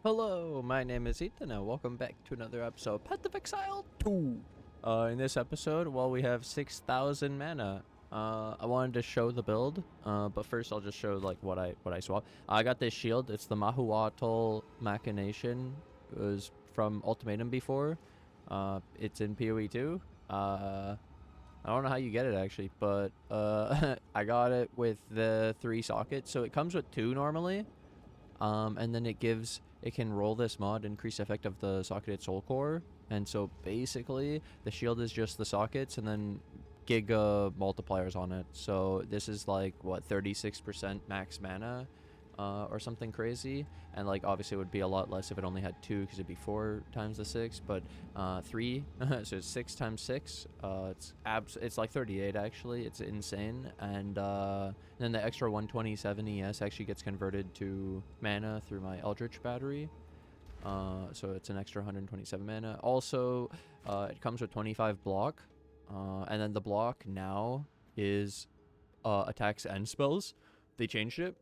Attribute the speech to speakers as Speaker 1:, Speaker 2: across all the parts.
Speaker 1: Hello, my name is Ethan and welcome back to another episode of Path of Exile 2. In this episode, we have 6,000 mana. I wanted to show the build, but first I'll just show like what I swap. I got this shield. It's the Mahuxotl'S Machination. It was from Ultimatum before. It's in PoE 2. I don't know how you get it actually, but I got it with the 3 sockets. So it comes with 2 normally. And then it can roll this mod, increase effect of the socketed soul core. And so basically the shield is just the sockets and then giga multipliers on it. So this is like what, 36% max mana or something crazy. And like obviously it would be a lot less if it only had 2 because it'd be 4 times the 6, but 3 so it's 6 times 6. It's like 38 actually. It's insane. And then the extra 127 ES actually gets converted to mana through my Eldritch battery. So it's an extra 127 mana. Also, it comes with 25 block. And then the block now is attacks and spells. They changed it.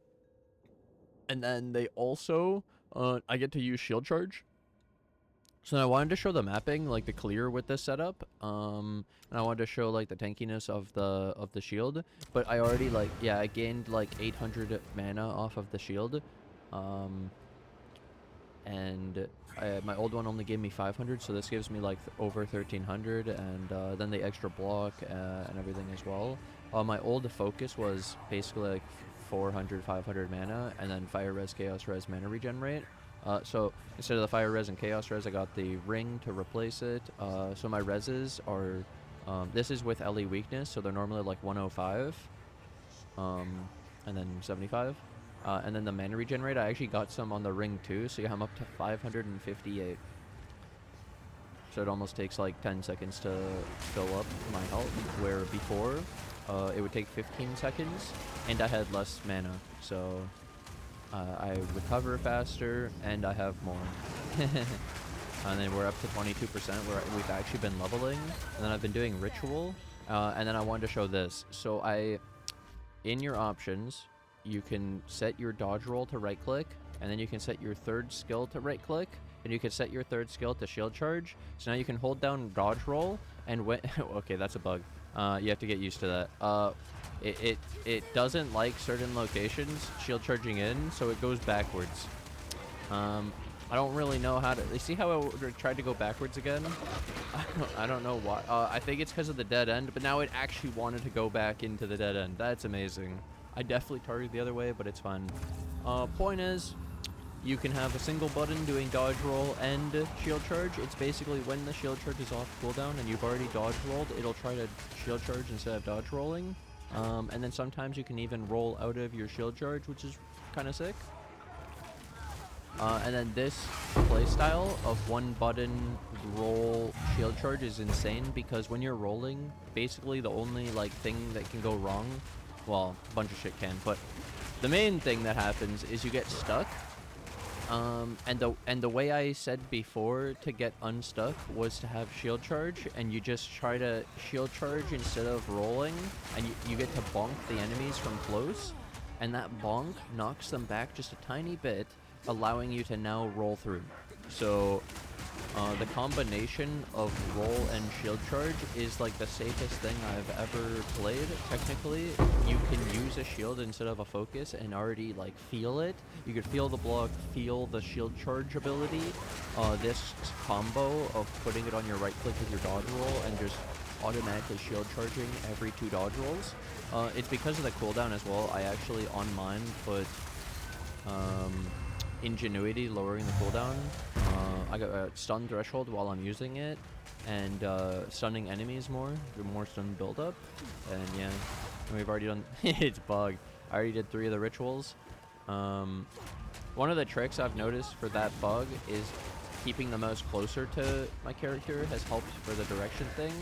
Speaker 1: And then they also, I get to use shield charge. So I wanted to show the mapping, like the clear with this setup. And I wanted to show like the tankiness of the shield. But I already I gained like 800 mana off of the shield. And my old one only gave me 500, so this gives me like over 1300, and then the extra block and everything as well. My old focus was basically like 400, 500 mana, and then fire res, chaos res, mana regenerate. So instead of the fire res and chaos res, I got the ring to replace it. So my reses are, this is with LE weakness, so they're normally like 105, and then 75. And then the mana regenerate, I actually got some on the ring too, so I'm up to 558. So it almost takes like 10 seconds to fill up my health, where before it would take 15 seconds, and I had less mana, so I recover faster, and I have more. And then we're up to 22%, where we've actually been leveling, and then I've been doing ritual, and then I wanted to show this. So in your options, you can set your dodge roll to right click, and then you can set your third skill to right click, and you can set your third skill to shield charge. So now you can hold down dodge roll, and when okay, that's a bug. You have to get used to that. It doesn't like certain locations shield charging in, so it goes backwards. I don't really know how to. You see how I tried to go backwards again? I don't know why. I think it's because of the dead end, but now it actually wanted to go back into the dead end. That's amazing. I definitely targeted the other way, but it's fine. Point is, you can have a single button doing dodge roll and shield charge. It's basically when the shield charge is off cooldown and you've already dodge rolled, it'll try to shield charge instead of dodge rolling. And then sometimes you can even roll out of your shield charge, which is kind of sick. And then this playstyle of one button roll shield charge is insane, because when you're rolling, basically the only like thing that can go wrong, well, a bunch of shit can, but the main thing that happens is you get stuck. And the way I said before to get unstuck was to have shield charge, and you just try to shield charge instead of rolling, and you get to bonk the enemies from close, and that bonk knocks them back just a tiny bit, allowing you to now roll through. So the combination of roll and shield charge is like the safest thing I've ever played. Technically, you can use a shield instead of a focus and already like feel it. You could feel the block, feel the shield charge ability. This combo of putting it on your right click with your dodge roll and just automatically shield charging every 2 dodge rolls. It's because of the cooldown as well. I actually on mine put Ingenuity, lowering the cooldown. I got a stun threshold while I'm using it, and stunning enemies more stun buildup. And yeah, and we've already done it's bugged. I already did 3 of the rituals. One of the tricks I've noticed for that bug is keeping the mouse closer to my character has helped for the direction thing.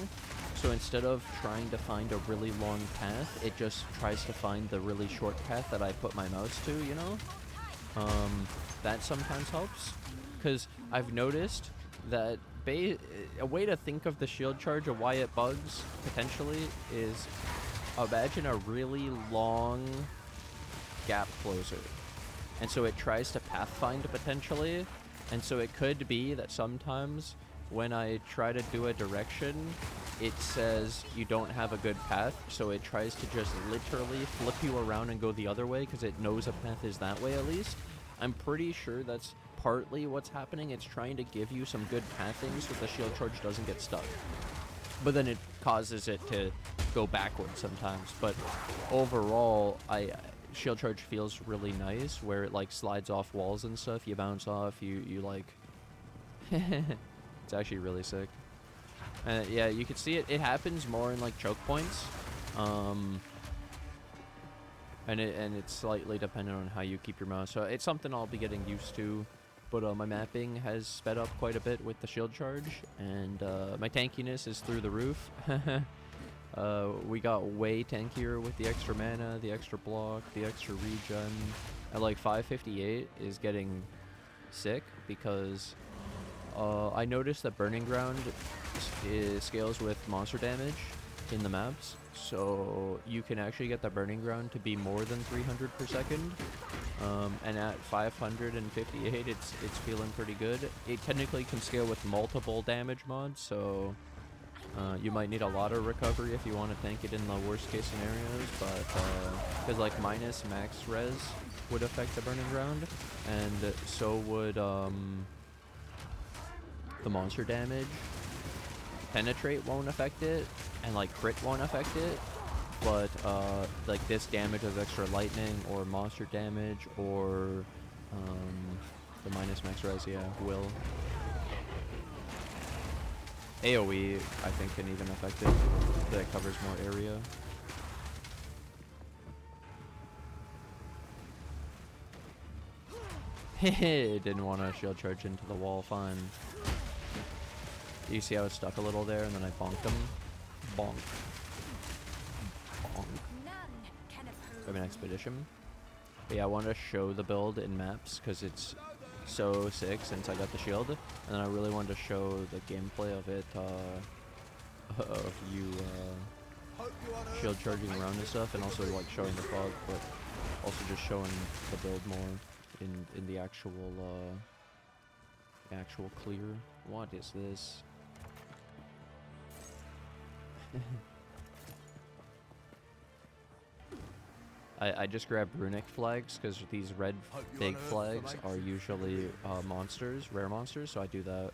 Speaker 1: So instead of trying to find a really long path, it just tries to find the really short path that I put my mouse to, you know? That sometimes helps, because I've noticed that a way to think of the shield charge of why it bugs, potentially, is imagine a really long gap closer. And so it tries to pathfind potentially, And so it could be that sometimes when I try to do a direction, it says you don't have a good path, so it tries to just literally flip you around and go the other way because it knows a path is that way at least. I'm pretty sure that's partly what's happening. It's trying to give you some good pathing so the shield charge doesn't get stuck. But then it causes it to go backwards sometimes. But overall, shield charge feels really nice where it like slides off walls and stuff. You bounce off, you like... It's actually really sick. Yeah, you can see it happens more in like choke points. And it's slightly dependent on how you keep your mouse. So it's something I'll be getting used to. But my mapping has sped up quite a bit with the shield charge, and my tankiness is through the roof. We got way tankier with the extra mana, the extra block, the extra regen. At like 558 is getting sick because I noticed that Burning Ground scales with monster damage in the maps, so you can actually get the Burning Ground to be more than 300 per second. And at 558, it's feeling pretty good. It technically can scale with multiple damage mods, so you might need a lot of recovery if you want to tank it in the worst case scenarios, but because like minus max res would affect the Burning Ground, and so would the monster damage. Penetrate won't affect it, and like crit won't affect it. But like this damage of extra lightning or monster damage or the minus max res, yeah, will. AoE, I think, can even affect it. That covers more area. Didn't want to shield charge into the wall, fine. You see how it stuck a little there, and then I bonked him? Bonk. I have an expedition. But yeah, I want to show the build in maps because it's so sick since I got the shield, and then I really wanted to show the gameplay of it, of you shield charging around and stuff, and also like showing the fog, but also just showing the build more in the actual clear. What is this? I just grabbed runic flags because these red big flags are usually monsters, rare monsters, so I do that.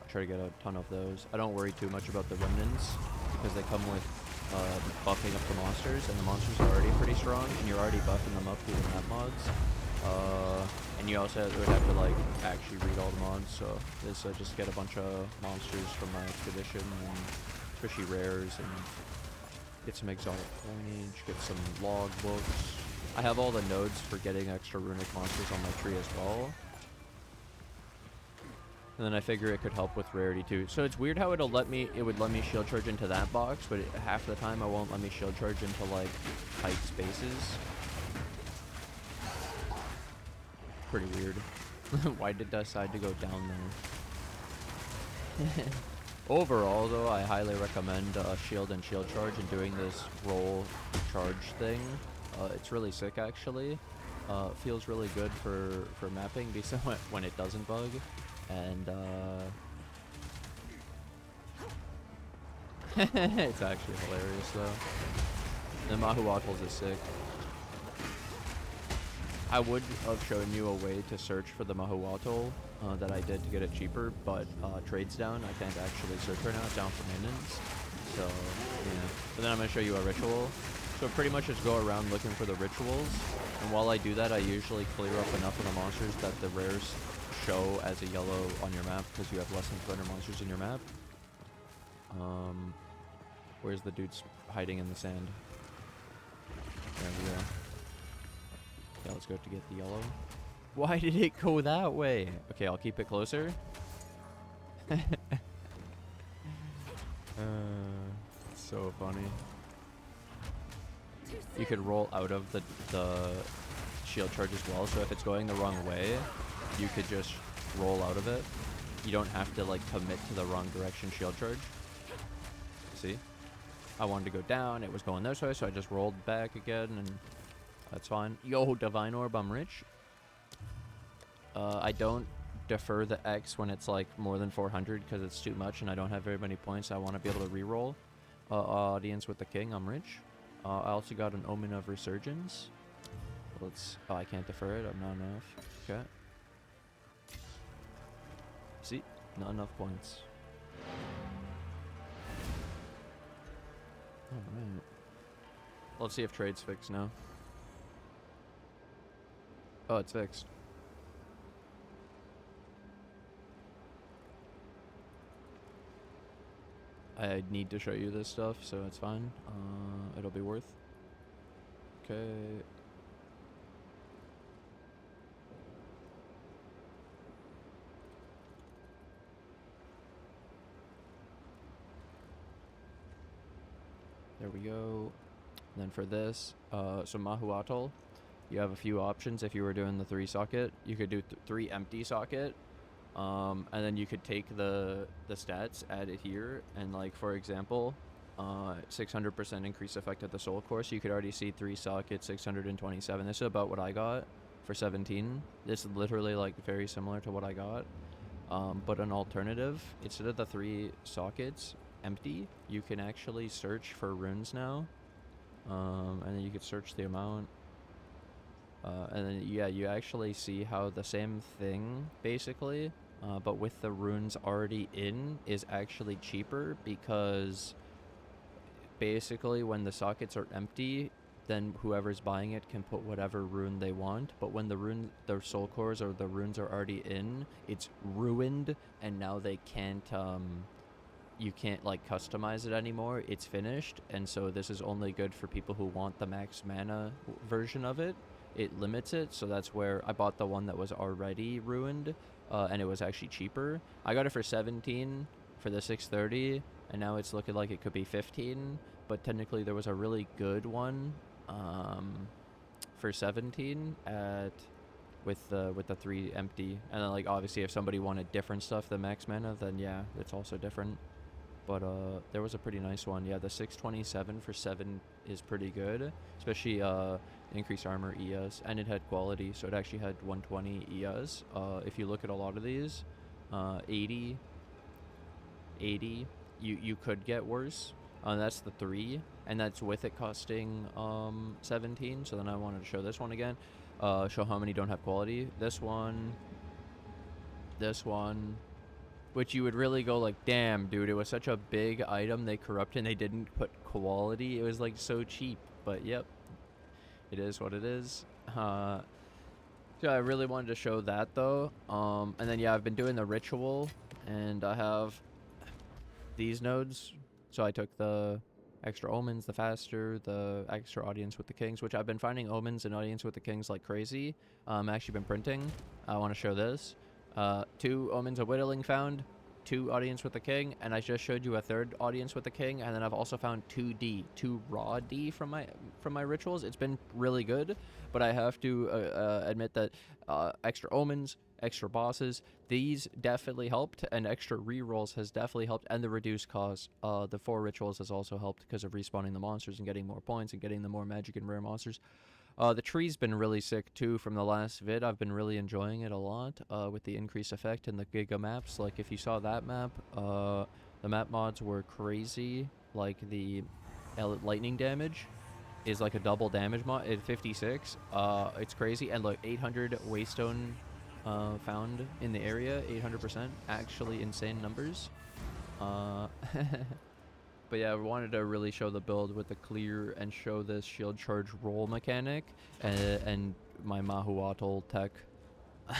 Speaker 1: I try to get a ton of those. I don't worry too much about the remnants because they come with buffing up the monsters, and the monsters are already pretty strong, and you're already buffing them up through the map mods. And you also would have to like actually read all the mods, so this just get a bunch of monsters from my expedition, and especially rares, and get some exotic coinage, get some log books. I have all the nodes for getting extra runic monsters on my tree as well. And then I figure it could help with rarity too. So it's weird how it would let me shield charge into that box, but half the time I won't let me shield charge into like tight spaces. Pretty weird. Why did I decide to go down there? Overall, though, I highly recommend shield and shield charge and doing this roll charge thing. It's really sick, actually. Feels really good for mapping when it doesn't bug. And it's actually hilarious, though. The Mahuxotl'S is sick. I would have shown you a way to search for the Mahuxotl'S that I did to get it cheaper, but trade's down. I can't actually search right now. It's down for maintenance. So, yeah. But then I'm going to show you a ritual. So pretty much just go around looking for the rituals. And while I do that, I usually clear up enough of the monsters that the rares show as a yellow on your map because you have less than 200 monsters in your map. Where's the dudes hiding in the sand? There we go. Yeah, let's go to get the yellow. Why did it go that way? Okay, I'll keep it closer. It's so funny. You could roll out of the shield charge as well, so if it's going the wrong way, you could just roll out of it. You don't have to like commit to the wrong direction shield charge. See? I wanted to go down, it was going this way, so I just rolled back again, and that's fine. Yo, Divine Orb, I'm rich. I don't defer the X when it's like more than 400 because it's too much and I don't have very many points. I want to be able to reroll. Audience with the king, I'm rich. I also got an Omen of Resurgence. Let's. Oh, I can't defer it. I'm not enough. Okay. See, not enough points. All right. Let's see if trade's fixed now. Oh, it's fixed. I need to show you this stuff, so it's fine. It'll be worth. Okay. There we go. And then for this, so Mahuxotl, you have a few options. If you were doing the 3 socket, you could do 3 empty socket. And then you could take the stats, add it here, and like for example, 600% increase effect at the soul core. So you could already see 3 sockets, 627. This is about what I got for 17. This is literally like very similar to what I got. But an alternative, instead of the 3 sockets empty, you can actually search for runes now. And then you could search the amount. And then, yeah, you actually see how the same thing, basically, but with the runes already in, is actually cheaper because basically when the sockets are empty, then whoever's buying it can put whatever rune they want. But when the soul cores or the runes are already in, it's ruined, and now they can't, you can't like customize it anymore. It's finished, and so this is only good for people who want the max mana version of it. It limits it, so that's where I bought the one that was already ruined, and it was actually cheaper. I got it for 17 for the 630, and now it's looking like it could be 15, but technically there was a really good one for 17 with the 3 empty, and then like obviously if somebody wanted different stuff than max mana, then yeah, it's also different. But there was a pretty nice one. Yeah, the 627 for 7 is pretty good, especially increased armor ES, and it had quality, so it actually had 120 ES. If you look at a lot of these, 80, you could get worse. That's the 3, and that's with it costing 17. So then I wanted to show this one again, show how many don't have quality. This one, which you would really go like, damn, dude, it was such a big item they corrupted and they didn't put quality. It was like so cheap, but yep, it is what it is. So I really wanted to show that though. And then yeah, I've been doing the ritual, and I have these nodes. So I took the extra omens, the faster, the extra audience with the kings, which I've been finding omens and audience with the kings like crazy. Actually been printing. I want to show this. 2 omens of whittling found, 2 audience with the king, and I just showed you a 3rd audience with the king, and then I've also found 2 raw D from my rituals. It's been really good, but I have to admit that extra omens, extra bosses, these definitely helped, and extra rerolls has definitely helped, and the reduced cost. The 4 rituals has also helped because of respawning the monsters and getting more points and getting the more magic and rare monsters. The tree's been really sick too from the last vid. I've been really enjoying it a lot with the increased effect and the giga maps. Like if you saw that map, the map mods were crazy. Like the lightning damage is like a double damage mod at 56. It's crazy. And like 800 waystone found in the area, 800%. Actually insane numbers. But yeah, I wanted to really show the build with the clear and show this shield charge roll mechanic and my Mahuxotl tech.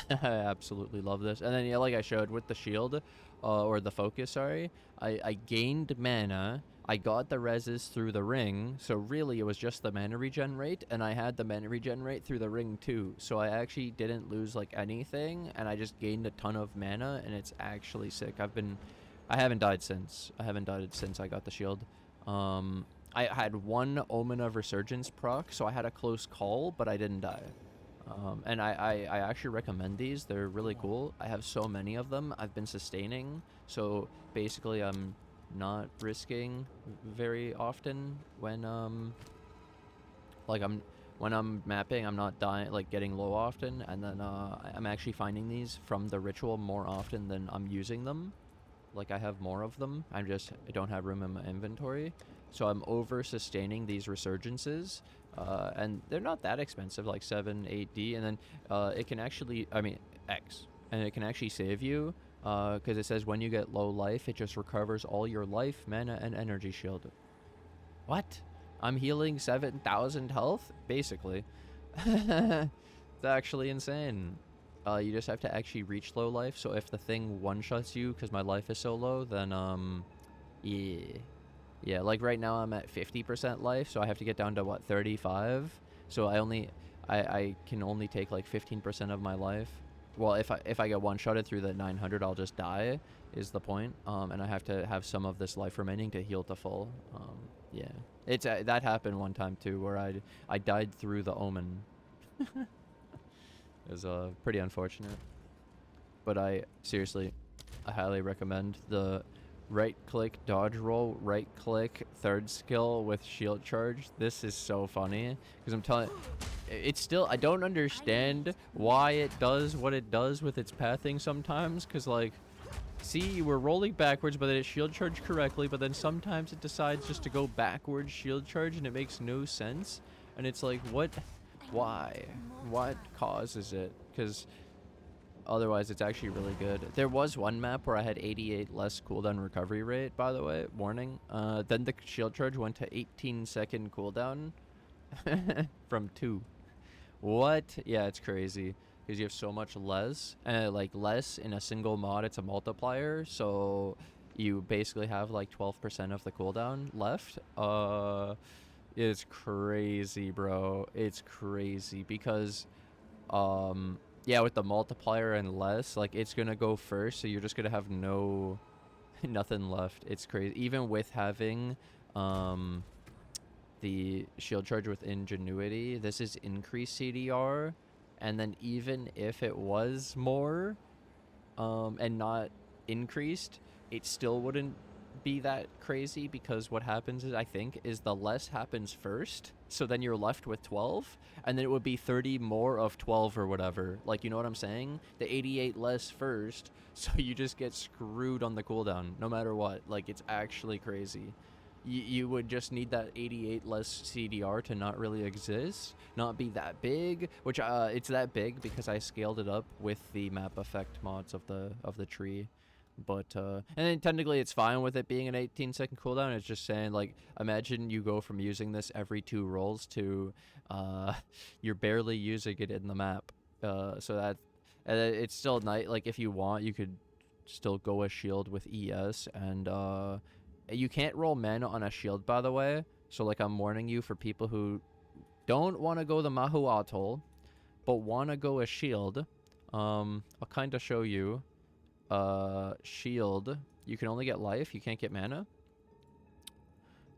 Speaker 1: I absolutely love this. And then yeah, like I showed with the shield, or the focus, sorry, I gained mana. I got the reses through the ring, so really it was just the mana regen rate, and I had the mana regen rate through the ring too. So I actually didn't lose like anything, and I just gained a ton of mana, and it's actually sick. I haven't died since. I got the shield. I had 1 Omen of Resurgence proc, so I had a close call, but I didn't die. And I actually recommend these. They're really cool. I have so many of them. I've been sustaining, so basically I'm not risking very often when like I'm when I'm mapping, I'm not dying, like getting low often, and then I'm actually finding these from the ritual more often than I'm using them. Like, I have more of them. I don't have room in my inventory. So I'm over sustaining these resurgences. And they're not that expensive, like 7, 8D. And then it can actually, I mean, X. And it can actually save you. Because it says when you get low life, it just recovers all your life, mana, and energy shield. What? I'm healing 7,000 health? Basically. It's actually insane. You just have to actually reach low life, so if the thing one-shots you because my life is so low, then, yeah. Yeah, like right now I'm at 50% life, so I have to get down to, what, 35? So I can only take, like, 15% of my life. Well, if I get one-shotted through the 900, I'll just die, is the point. And I have to have some of this life remaining to heal to full. Yeah. It's that happened one time, too, where I died through the Omen. It was pretty unfortunate. But I highly recommend the right-click dodge roll, right-click third skill with shield charge. This is so funny because I'm telling. It's still, I don't understand why it does what it does with its pathing sometimes. Because like, see, we're rolling backwards, but then it shield charged correctly. But then sometimes it decides just to go backwards shield charge, and it makes no sense. And it's like, what? Why? What causes it? Because otherwise, it's actually really good. There was one map where I had 88 less cooldown recovery rate, by the way. Warning. Then the shield charge went to 18-second cooldown from 2. What? Yeah, it's crazy. Because you have so much less. Like, less in a single mod, it's a multiplier. So you basically have, like, 12% of the cooldown left. It's crazy, bro. It's crazy. Because, yeah, with the multiplier and less, like, it's gonna go first, so you're just gonna have nothing left. It's crazy. Even with having the shield charge with ingenuity, this is increased CDR, and then even if it was more and not increased, it still wouldn't be that crazy, because what happens is, I think, is the less happens first, so then you're left with 12, and then it would be 30 more of 12 or whatever. Like, you know what I'm saying? The 88 less first, so you just get screwed on the cooldown no matter what. Like, it's actually crazy. You would just need that 88 less CDR to not really exist, not be that big, which it's that big because I scaled it up with the map effect mods of the tree. But and then technically it's fine with it being an 18-second cooldown. It's just saying, like, imagine you go from using this every 2 rolls to you're barely using it in the map. So that, and it's still like, if you want, you could still go a shield with ES, and you can't roll mana on a shield, by the way. So, like, I'm warning you for people who don't want to go the Mahuxotl, but want to go a shield. I'll kind of show you. Shield, you can only get life, you can't get mana.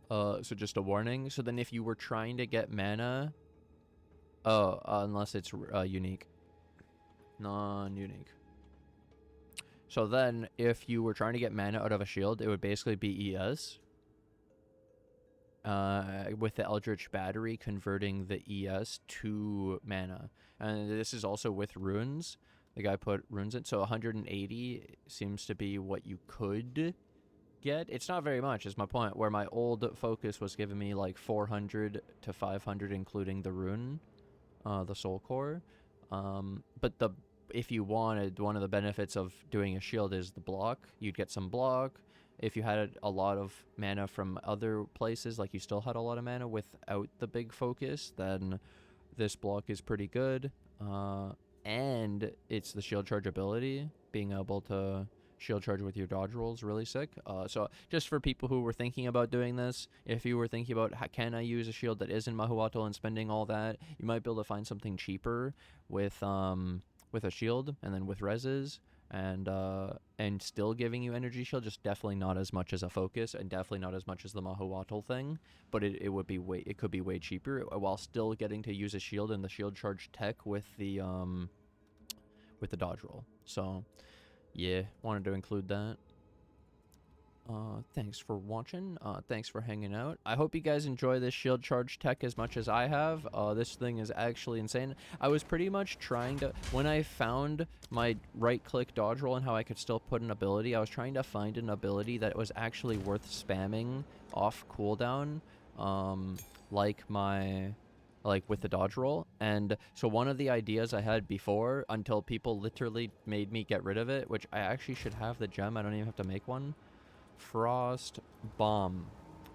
Speaker 1: So just a warning. So then if you were trying to get mana, unless it's unique. Non-unique. So then, if you were trying to get mana out of a shield, it would basically be ES. With the Eldritch Battery converting the ES to mana. And this is also with runes. The guy put runes in. So 180 seems to be what you could get. It's not very much, is my point. Where my old focus was giving me like 400 to 500, including the rune, the soul core. But if you wanted, one of the benefits of doing a shield is the block. You'd get some block. If you had a lot of mana from other places, like you still had a lot of mana without the big focus, then this block is pretty good. And it's the shield charge ability. Being able to shield charge with your dodge rolls, really sick. So just for people who were thinking about doing this, if you were thinking about can I use a shield that isn't Mahuxotl and spending all that, you might be able to find something cheaper with a shield, and then with reses, and still giving you energy shield, just definitely not as much as a focus, and definitely not as much as the Mahuxotl thing, but it could be way cheaper while still getting to use a shield and the shield charge tech with the dodge roll. So yeah, wanted to include that. Thanks for watching. Thanks for hanging out. I hope you guys enjoy this shield charge tech as much as I have. This thing is actually insane. I was pretty much trying to, when I found my right-click dodge roll and how I could still put an ability, I was trying to find an ability that was actually worth spamming off cooldown, like with the dodge roll. And so one of the ideas I had before, until people literally made me get rid of it, which I actually should have the gem, I don't even have to make one. Frost Bomb.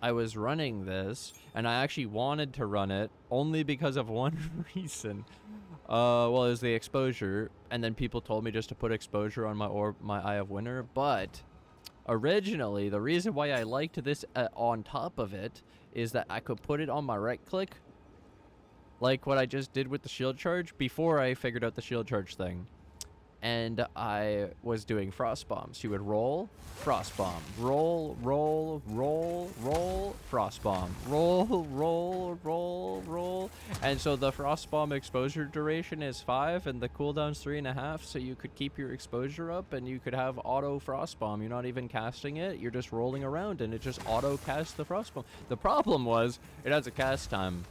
Speaker 1: I was running this, and I actually wanted to run it only because of one reason. Well, it was the exposure, and then people told me just to put exposure on my Eye of Winter, but originally, the reason why I liked this on top of it is that I could put it on my right click, like what I just did with the shield charge, before I figured out the shield charge thing. And I was doing frost bombs. She would roll, frost bomb, roll, roll, roll, roll, frost bomb, roll, roll, roll, roll. And so the frost bomb exposure duration is 5 and the cooldown's 3.5. So you could keep your exposure up and you could have auto frost bomb. You're not even casting it. You're just rolling around and it just auto casts the frost bomb. The problem was it has a cast time.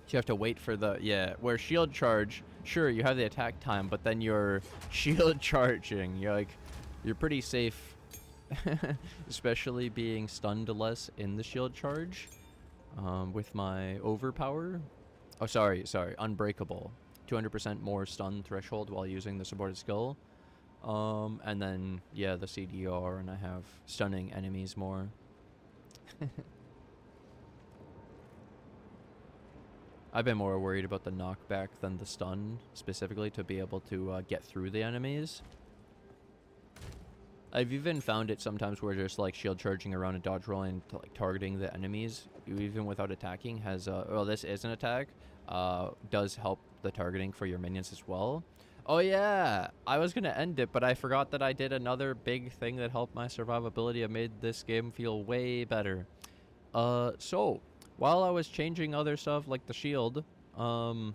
Speaker 1: You have to wait for the, where shield charge, sure, you have the attack time, but then you're shield charging. You're pretty safe, especially being stunned less in the shield charge, with my overpower. Oh, sorry, unbreakable. 200% more stun threshold while using the supported skill. And then, yeah, the CDR, and I have stunning enemies more. I've been more worried about the knockback than the stun, specifically to be able to get through the enemies. I've even found it sometimes where just like shield charging around and dodge rolling, like targeting the enemies, even without attacking, has well, this is an attack, does help the targeting for your minions as well. Oh yeah, I was gonna end it, but I forgot that I did another big thing that helped my survivability and made this game feel way better. So while I was changing other stuff like the shield, so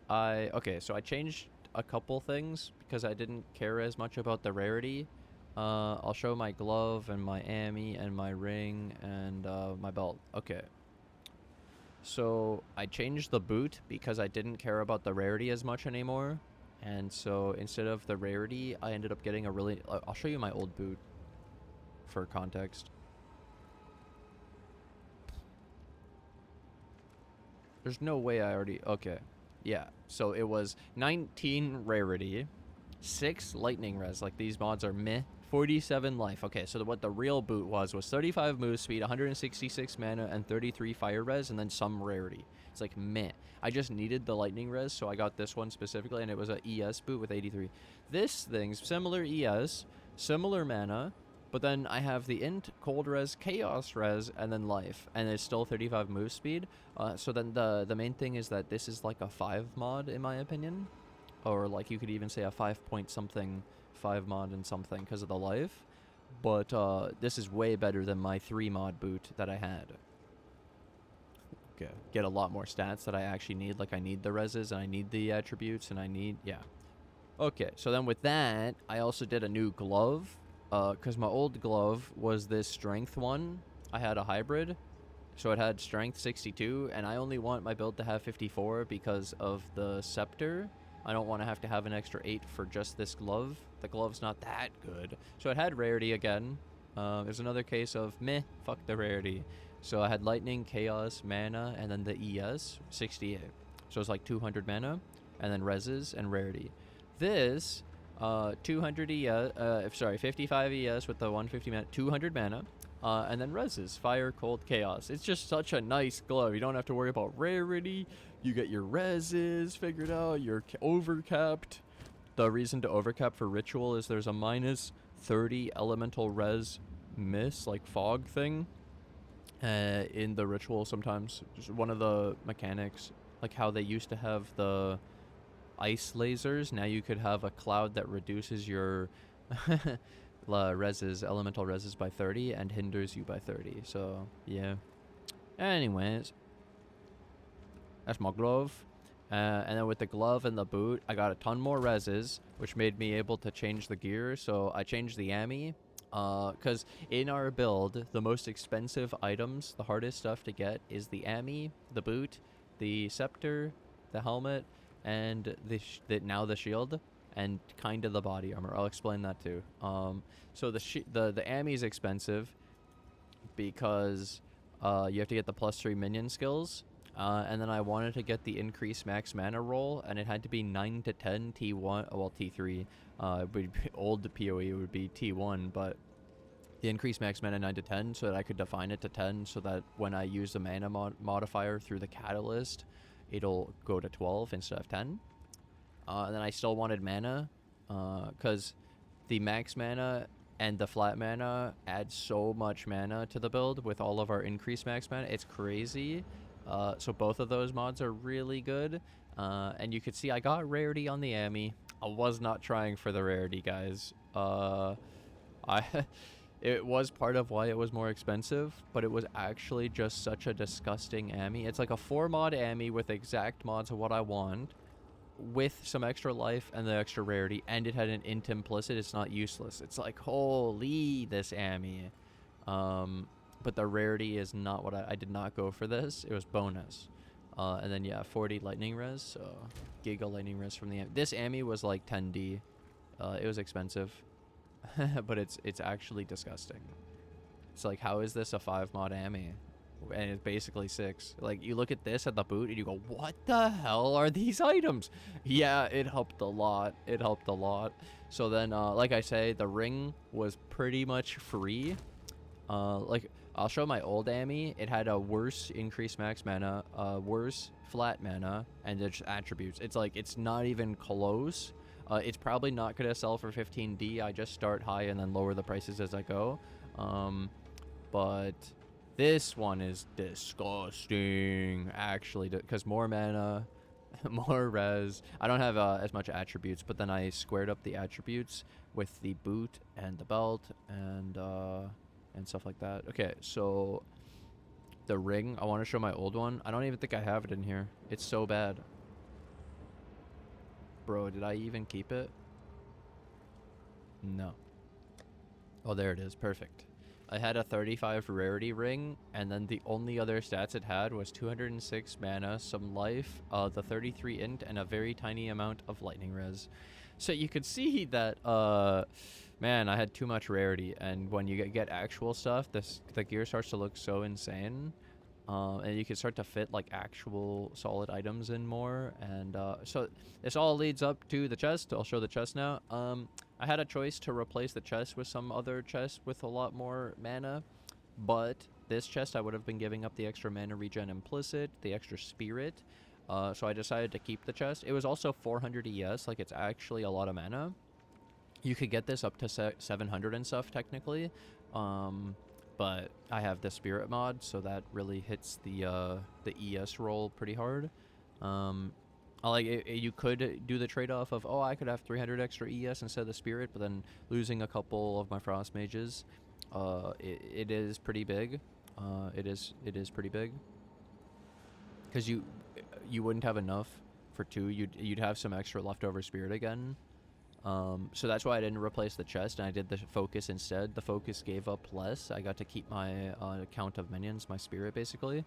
Speaker 1: I changed a couple things because I didn't care as much about the rarity. I'll show my glove and my ammi and my ring and my belt. Okay. So I changed the boot because I didn't care about the rarity as much anymore. And so instead of the rarity, I ended up getting a really... I'll show you my old boot for context. There's no way I already... Okay. Yeah. So it was 19 rarity, 6 lightning res. Like, these mods are meh. 47 life. Okay, so what the real boot was 35 move speed, 166 mana, and 33 fire res, and then some rarity. It's like meh. I just needed the lightning res, so I got this one specifically, and it was a ES boot with 83. This thing's similar ES, similar mana, but then I have the int, cold res, chaos res, and then life, and it's still 35 move speed. So then the main thing is that this is like a 5 mod, in my opinion. Or like you could even say a 5 point something 5 mod and something because of the life. But this is way better than my 3 mod boot that I had. Okay. Get a lot more stats that I actually need. Like I need the reses and I need the attributes and I need, yeah. Okay, so then with that, I also did a new glove. Because my old glove was this strength one. I had a hybrid. So it had strength 62 and I only want my build to have 54 because of the scepter. I don't want to have an extra 8 for just this glove. The glove's not that good. So it had rarity again. There's another case of meh, fuck the rarity. So I had lightning, chaos, mana, and then the ES, 68. So it's like 200 mana, and then reses and rarity. This, 200 ES, 55 ES with the 150 mana, 200 mana. And then reses, fire, cold, chaos. It's just such a nice glove. You don't have to worry about rarity. You get your reses figured out. You're overcapped. The reason to overcap for ritual is there's a minus 30 elemental res miss, like fog thing, in the ritual sometimes. Just one of the mechanics, like how they used to have the ice lasers. Now you could have a cloud that reduces your elemental reses by 30 and hinders you by 30. So yeah. Anyways, that's my glove. And then with the glove and the boot, I got a ton more reses, which made me able to change the gear. So I changed the ammi. Because in our build, the most expensive items, the hardest stuff to get is the Ami, the boot, the scepter, the helmet, and now the shield, and kind of the body armor. I'll explain that too. So the Ami is expensive because you have to get the +3 minion skills. And then I wanted to get the increased max mana roll, and it had to be 9 to 10 T1, well, T3. Old PoE would be T1, but the increased max mana 9 to 10 so that I could define it to 10 so that when I use the mana modifier through the catalyst, it'll go to 12 instead of 10. And then I still wanted mana because the max mana and the flat mana add so much mana to the build with all of our increased max mana. It's crazy. So both of those mods are really good. And you could see I got rarity on the Ami. I was not trying for the rarity, guys. It was part of why it was more expensive, but it was actually just such a disgusting Ami. It's like a 4-mod Ami with exact mods of what I want, with some extra life and the extra rarity, and it had an int implicit. It's not useless. It's like, holy, this Ami. But the rarity is not what I did not go for this. It was bonus. And then, yeah, 40 lightning res, so giga lightning res from the Ami. This Ami was like 10D. It was expensive. But it's actually disgusting. It's like, how is this a 5-mod Ami? And it's basically 6. Like, you look at this at the boot and you go, what the hell are these items? Yeah, it helped a lot. It helped a lot. So then, like I say, the ring was pretty much free. Like, I'll show my old Ami. It had a worse increased max mana, worse flat mana, and it's attributes. It's like, it's not even close. It's probably not going to sell for 15D. I just start high and then lower the prices as I go. But this one is disgusting, actually, because more mana, more res. I don't have as much attributes, but then I squared up the attributes with the boot and the belt and stuff like that. Okay, so the ring, I want to show my old one. I don't even think I have it in here. It's so bad. Bro, did I even keep it? No. Oh, there it is. Perfect. I had a 35 rarity ring, and then the only other stats it had was 206 mana, some life, the 33 int, and a very tiny amount of lightning res. So you could see that, man, I had too much rarity, and when you get actual stuff, the gear starts to look so insane. And you can start to fit like actual solid items in more, and so this all leads up to the chest. I'll show the chest now. I had a choice to replace the chest with some other chest with a lot more mana, but this chest I would have been giving up the extra mana regen implicit, the extra spirit, so I decided to keep the chest. It was also 400 ES, like it's actually a lot of mana. You could get this up to 700 and stuff technically, but I have the spirit mod, so that really hits the ES roll pretty hard. You could do the trade-off of, oh, I could have 300 extra ES instead of the spirit, but then losing a couple of my frost mages, it is pretty big. It is pretty big, because you wouldn't have enough for 2. You'd have some extra leftover spirit again. So that's why I didn't replace the chest, and I did the focus instead. The focus gave up less. I got to keep my count of minions, my spirit, basically.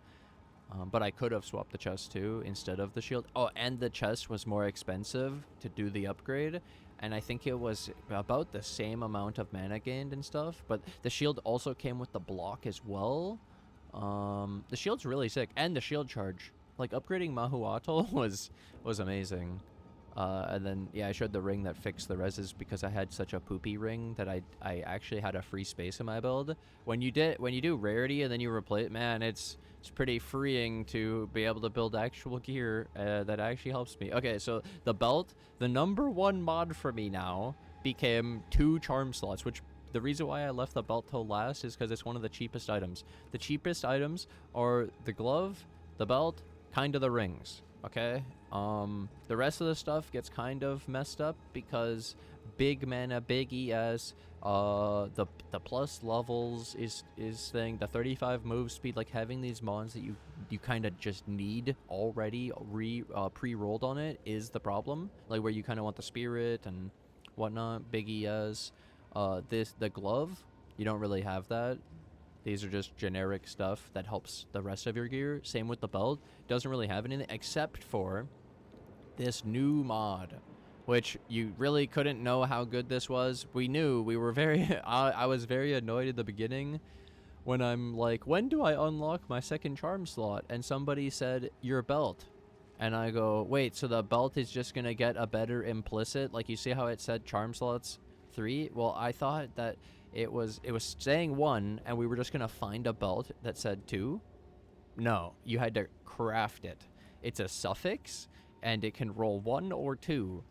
Speaker 1: But I could have swapped the chest too instead of the shield. Oh, and the chest was more expensive to do the upgrade, and I think it was about the same amount of mana gained and stuff. But the shield also came with the block as well. The shield's really sick, and the shield charge. Like, upgrading Mahuxotl was amazing. And then, yeah, I showed the ring that fixed the reses because I had such a poopy ring that I actually had a free space in my build. When you do rarity and then you replace, man, it's pretty freeing to be able to build actual gear that actually helps me. Okay, so the belt, the #1 mod for me now became 2 charm slots, which the reason why I left the belt till last is because it's one of the cheapest items. The cheapest items are the glove, the belt, kind of the rings. Okay, the rest of the stuff gets kind of messed up because big mana, big ES, the plus levels is thing, the 35 move speed, like having these mods that you kind of just need already pre-rolled on it is the problem. Like where you kind of want the spirit and whatnot, big ES. The glove You don't really have that. These are just generic stuff that helps the rest of your gear. Same with the belt. Doesn't really have anything except for this new mod, which you really couldn't know how good this was. We knew. We were very... I was very annoyed at the beginning when I'm like, when do I unlock my second charm slot? And somebody said, your belt. And I go, wait, so the belt is just going to get a better implicit? Like, you see how it said charm slots 3? Well, I thought that it was saying 1, and we were just going to find a belt that said 2. No, you had to craft it. It's a suffix, and it can roll 1 or 2.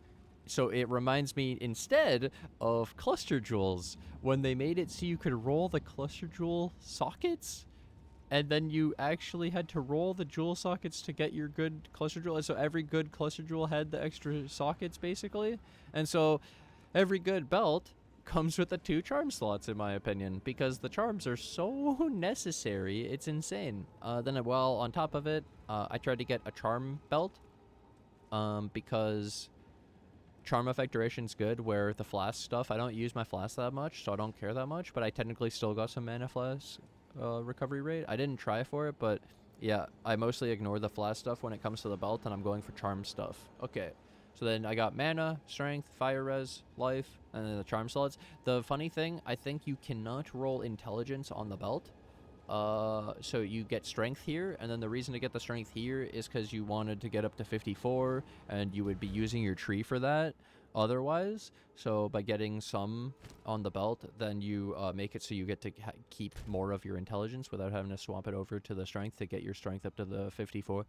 Speaker 1: So it reminds me instead of cluster jewels, when they made it so you could roll the cluster jewel sockets, and then you actually had to roll the jewel sockets to get your good cluster jewel. And so every good cluster jewel had the extra sockets, basically. And so every good belt comes with the 2 charm slots, in my opinion, because the charms are so necessary. It's insane. Then, well, on top of it, I tried to get a charm belt, because charm effect duration's good, where the flask stuff, I don't use my flask that much, so I don't care that much, but I technically still got some mana flask recovery rate. I didn't try for it, but yeah, I mostly ignore the flask stuff when it comes to the belt, and I'm going for charm stuff. Okay, so then I got mana, strength, fire res, life, and then the charm slots. The funny thing, I think you cannot roll intelligence on the belt. So you get strength here, and then the reason to get the strength here is because you wanted to get up to 54, and you would be using your tree for that otherwise. So by getting some on the belt, then you make it so you get to keep more of your intelligence without having to swap it over to the strength to get your strength up to the 54.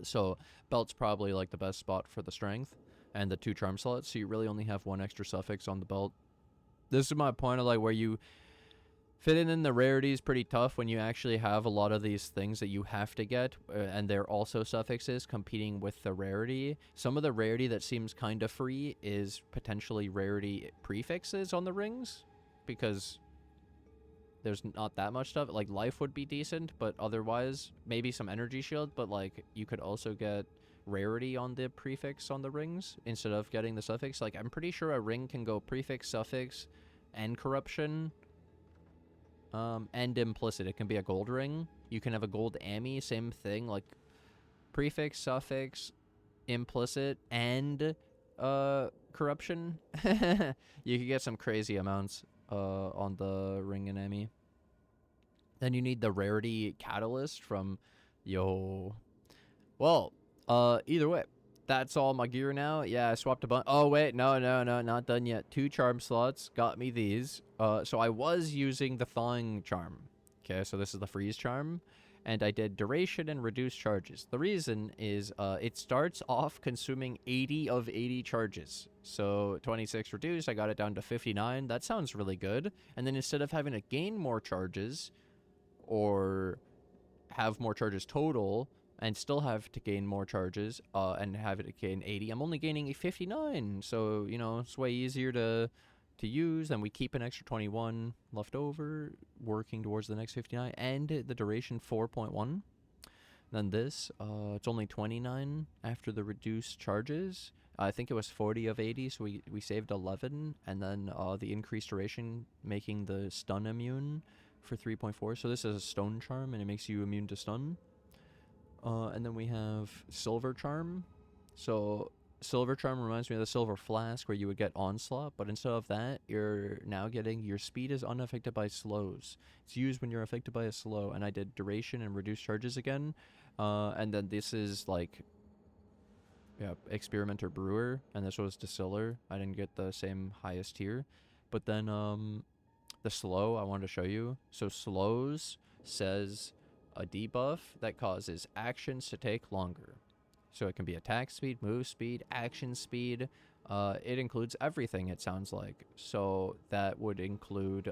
Speaker 1: So belt's probably like the best spot for the strength and the 2 charm slots, so you really only have 1 extra suffix on the belt. This is my point of like where you fitting in the rarity is pretty tough when you actually have a lot of these things that you have to get, and they're also suffixes competing with the rarity. Some of the rarity that seems kind of free is potentially rarity prefixes on the rings, because there's not that much stuff. Like, life would be decent, but otherwise, maybe some energy shield, but like, you could also get rarity on the prefix on the rings instead of getting the suffix. Like, I'm pretty sure a ring can go prefix, suffix, and corruption. And implicit. It can be a gold ring. You can have a gold ami, same thing, like prefix, suffix, implicit, and corruption. You can get some crazy amounts on the ring and ami. Then you need the rarity catalyst from well, either way, that's all my gear now. Yeah, I swapped a bunch. Oh, wait. No, not done yet. 2 charm slots got me these. So I was using the thawing charm. Okay, so this is the freeze charm. And I did duration and reduced charges. The reason is it starts off consuming 80 of 80 charges. So 26 reduced, I got it down to 59. That sounds really good. And then instead of having to gain more charges or have more charges total, and still have to gain more charges and have it gain 80. I'm only gaining a 59, so, you know, it's way easier to use, and we keep an extra 21 left over, working towards the next 59, and the duration 4.1. Then this, it's only 29 after the reduced charges. I think it was 40 of 80, so we saved 11, and then the increased duration making the stun immune for 3.4. So this is a stone charm, and it makes you immune to stun. And then we have Silver Charm. So Silver Charm reminds me of the Silver Flask where you would get Onslaught, but instead of that, you're now getting your speed is unaffected by slows. It's used when you're affected by a slow, and I did duration and reduced charges again. And then this is like, yeah, Experimenter Brewer, and this was Distiller. I didn't get the same highest tier. But then the slow I wanted to show you. So slows says a debuff that causes actions to take longer. So it can be attack speed, move speed, action speed. It includes everything, it sounds like. So that would include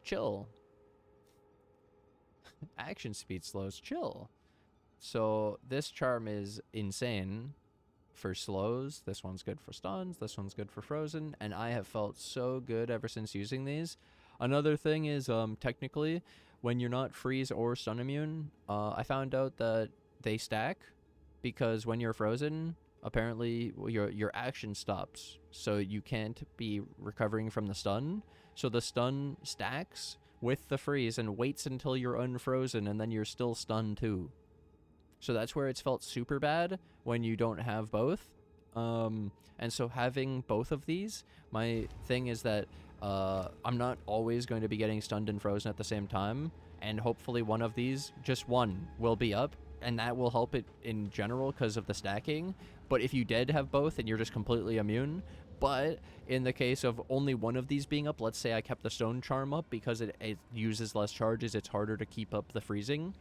Speaker 1: chill. Action speed slows chill. So this charm is insane for slows. This one's good for stuns. This one's good for frozen. And I have felt so good ever since using these. Another thing is technically, when you're not freeze or stun immune, I found out that they stack, because when you're frozen, apparently your action stops, so you can't be recovering from the stun. So the stun stacks with the freeze and waits until you're unfrozen, and then you're still stunned too. So that's where it's felt super bad when you don't have both. And so having both of these, my thing is that I'm not always going to be getting stunned and frozen at the same time, and hopefully one of these, just one, will be up, and that will help it in general because of the stacking. But if you did have both, then you're just completely immune. But in the case of only one of these being up, let's say I kept the Stone Charm up because it uses less charges, it's harder to keep up the freezing.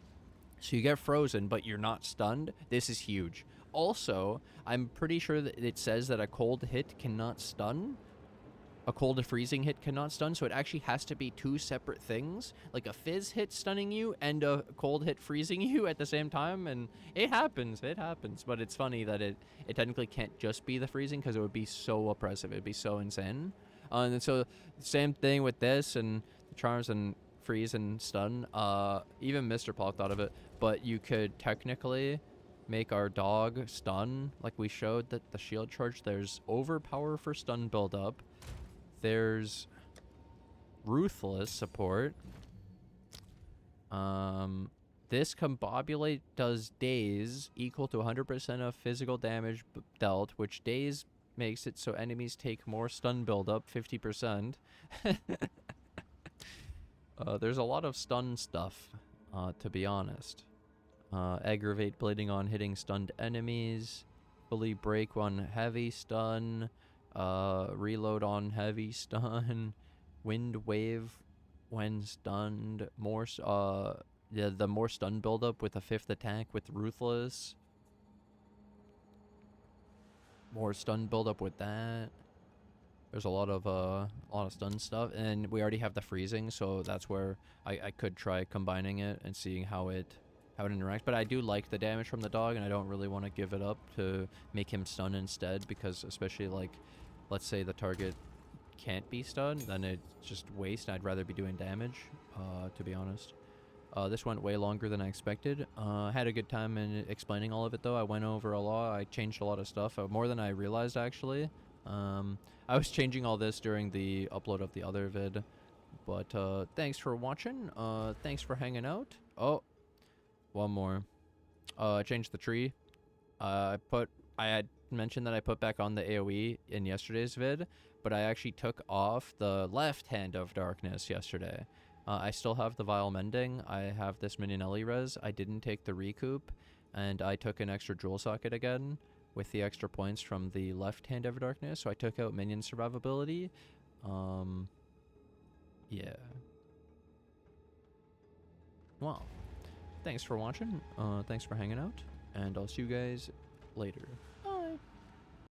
Speaker 1: So you get frozen, but you're not stunned. This is huge. Also, I'm pretty sure that it says that a cold hit cannot stun. A cold freezing hit cannot stun, so it actually has to be two separate things. Like a fizz hit stunning you and a cold hit freezing you at the same time, and it happens, but it's funny that it technically can't just be the freezing because it would be so oppressive, it'd be so insane. And so, same thing with this and charms and freeze and stun. Even Mr. Paul thought of it, but you could technically make our dog stun, like we showed that the shield charge, there's overpower for stun buildup. There's Ruthless support. This Combobulate does daze equal to 100% of physical damage dealt, which daze makes it so enemies take more stun buildup, 50%. There's a lot of stun stuff, to be honest. Aggravate bleeding on hitting stunned enemies. Fully break on heavy stun. Reload on heavy stun. Wind wave when stunned. More the more stun buildup with a 5th attack with Ruthless. More stun buildup with that. There's a lot of stun stuff, and we already have the freezing, so that's where I could try combining it and seeing how it interacts. But I do like the damage from the dog, and I don't really want to give it up to make him stun instead, because especially like, let's say the target can't be stunned, then it's just waste. I'd rather be doing damage, to be honest. This went way longer than I expected. Had a good time in explaining all of it, though. I went over a lot. I changed a lot of stuff, more than I realized, actually. I was changing all this during the upload of the other vid. But thanks for watching. Thanks for hanging out. Oh, one more. I changed the tree. I had mentioned that I put back on the AoE in yesterday's vid, but I actually took off the left hand of darkness yesterday. I still have the Vile Mending. I have this Mininelli res. I didn't take the recoup, and I took an extra jewel socket again with the extra points from the left hand of darkness. So I took out minion survivability. Yeah. Well, thanks for watching. Thanks for hanging out, and I'll see you guys later.